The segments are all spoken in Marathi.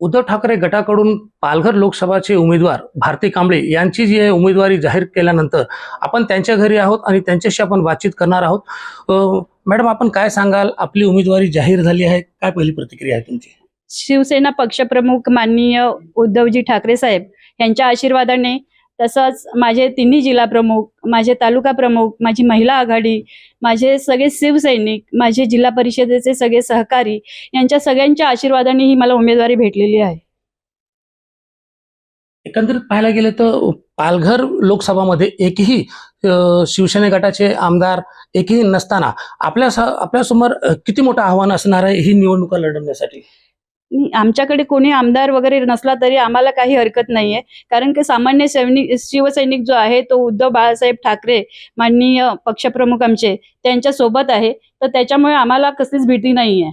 उद्धव ठाकरे गटाकडून पालघर लोकसभाचे उमेदवार भारती कांबळे यांची जी आहे उमेदवारी जाहीर केल्यानंतर आपण त्यांच्या घरी आहोत आणि त्यांच्याशी आपण बातचीत करणार आहोत. मॅडम, आपण काय सांगाल? आपली उमेदवारी जाहीर झाली आहे, काय पहिली प्रतिक्रिया आहे तुमची? शिवसेना पक्षप्रमुख माननीय उद्धवजी ठाकरे साहेब यांच्या आशीर्वादाने, तसंच माझे तिन्ही जिल्हा प्रमुख, माझे तालुका प्रमुख, माझी महिला आघाडी, माझे सगळे शिवसैनिक, माझे जिल्हा परिषदेचे सगळे सहकारी यांच्या सगळ्यांच्या आशीर्वादाने ही मला उमेदवारी भेटलेली आहे. एकंदरीत पाहायला गेलं तर पालघर लोकसभामध्ये एकही शिवसेना गटाचे आमदार एकही नसताना आपल्यासमोर किती मोठं आव्हान असणार आहे ही निवडणुका लढवण्यासाठी? आमच्याकडे कोणी आमदार वगैरे नसला तरी आम्हाला काही हरकत नाहीये, कारण की सामान्य शिवसैनिक जो आहे तो उद्धव बाळासाहेब ठाकरे माननीय पक्षप्रमुख आमचे त्यांच्या सोबत आहे, तर त्याच्यामुळे आम्हाला कसलीच भीती नाहीये.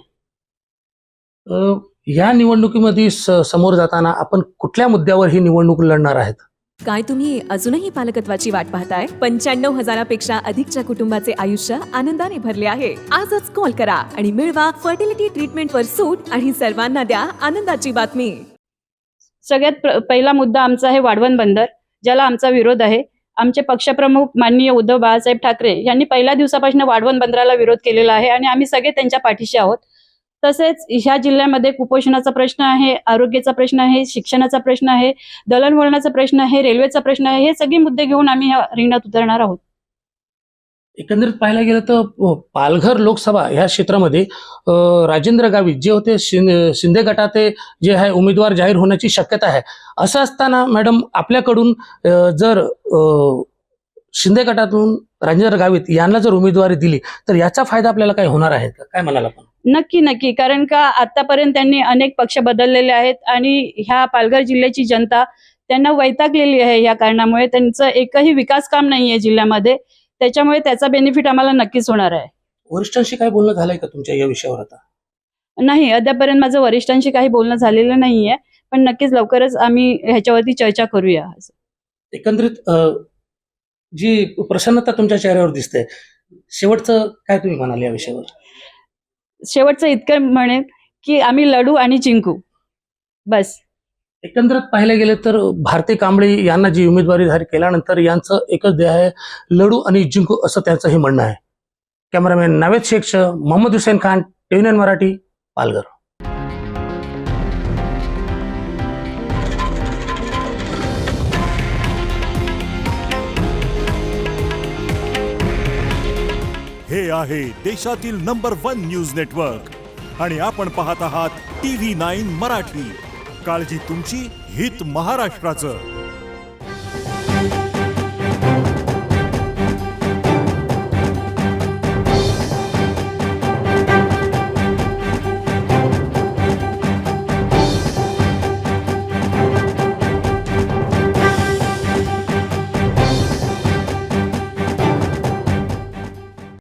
या निवडणुकीमध्ये समोर जाताना आपण कुठल्या मुद्द्यावर ही निवडणूक लढणार आहेत? काय तुम्ही अजूनही पालकत्वाची वाट पाहताय? 95,000पेक्षा अधिकच्या कुटुंबाचे आयुष्य आनंदाने भरले आहे. आजच कॉल करा आणि मिळवा फर्टिलिटी ट्रीटमेंटवर सूट आणि सर्वांना द्या आनंदाची बातमी. सगळ्यात पहिला मुद्दा आमचा आहे वाढवण बंदर, ज्याला आमचा विरोध आहे. आमचे पक्षप्रमुख माननीय उद्धव बाळासाहेब ठाकरे यांनी पहिल्या दिवसापासून वाढवण बंदराला विरोध केलेला आहे आणि आम्ही सगळे त्यांच्या पाठीशी आहोत. तसेच ह्या जिल्ह्यामध्ये कुपोषणाचा प्रश्न आहे, आरोग्याचा प्रश्न आहे, शिक्षणाचा प्रश्न आहे, दळणवळणाचा प्रश्न आहे, रेल्वेचा प्रश्न आहे. हे सगळे मुद्दे घेऊन आम्ही ह्या रिंगणात उतरणार आहोत. एकंदरीत पाहायला गेलं तर पालघर लोकसभा ह्या क्षेत्रामध्ये राजेंद्र गावित जे होते शिंदे गटाचे जे आहे उमेदवार जाहीर होण्याची शक्यता आहे. असं असताना मॅडम, आपल्याकडून जर शिंदे गटातून राजेंद्र गावित यांना जर उमेदवारी दिली तर याचा फायदा आपल्याला काय होणार आहे का? काय म्हणाल आपण? नक्की, कारण का आतापर्यंत त्यांनी अनेक पक्ष बदललेले आहेत आणि ह्या पालघर जिल्ह्याची जनता त्यांना वैतागलेली आहे. या कारणामुळे त्यांचं एकही विकास काम नाहीये जिल्ह्यामध्ये, त्याच्यामुळे त्याचा बेनिफिट आम्हाला नक्कीच होणार आहे. वरिष्ठांशी काय बोलणं झालंय का तुमच्या या विषयावर? आता नाही, अद्यापर्यंत माझं वरिष्ठांशी काही बोलणं झालेलं नाहीये, पण नक्कीच लवकरच आम्ही ह्याच्यावरती चर्चा करूया. एकंदरीत जी प्रसन्नता तुमच्या चेहऱ्यावर दिसते, शेवटचं काय तुम्ही म्हणाल या विषयावर? शेवटचं इतकं म्हणेन की आम्ही लढू आणि जिंकू, बस. एकंदरीत पाहायला गेले तर भारती कांबळे यांना जी उमेदवारी जाहीर केल्यानंतर यांचं एकच ध्येय आहे, लढू आणि जिंकू, असं त्यांचं हे म्हणणं आहे. कॅमेरामॅन नावेद शेखसह मोहम्मद हुसेन खान, TVN मराठी, पालघर. हे आहे देशातील नंबर 1 न्यूज नेटवर्क आणि आपण पाहत आहात TV9 मराठी. काळजी तुमची, हित महाराष्ट्राचं.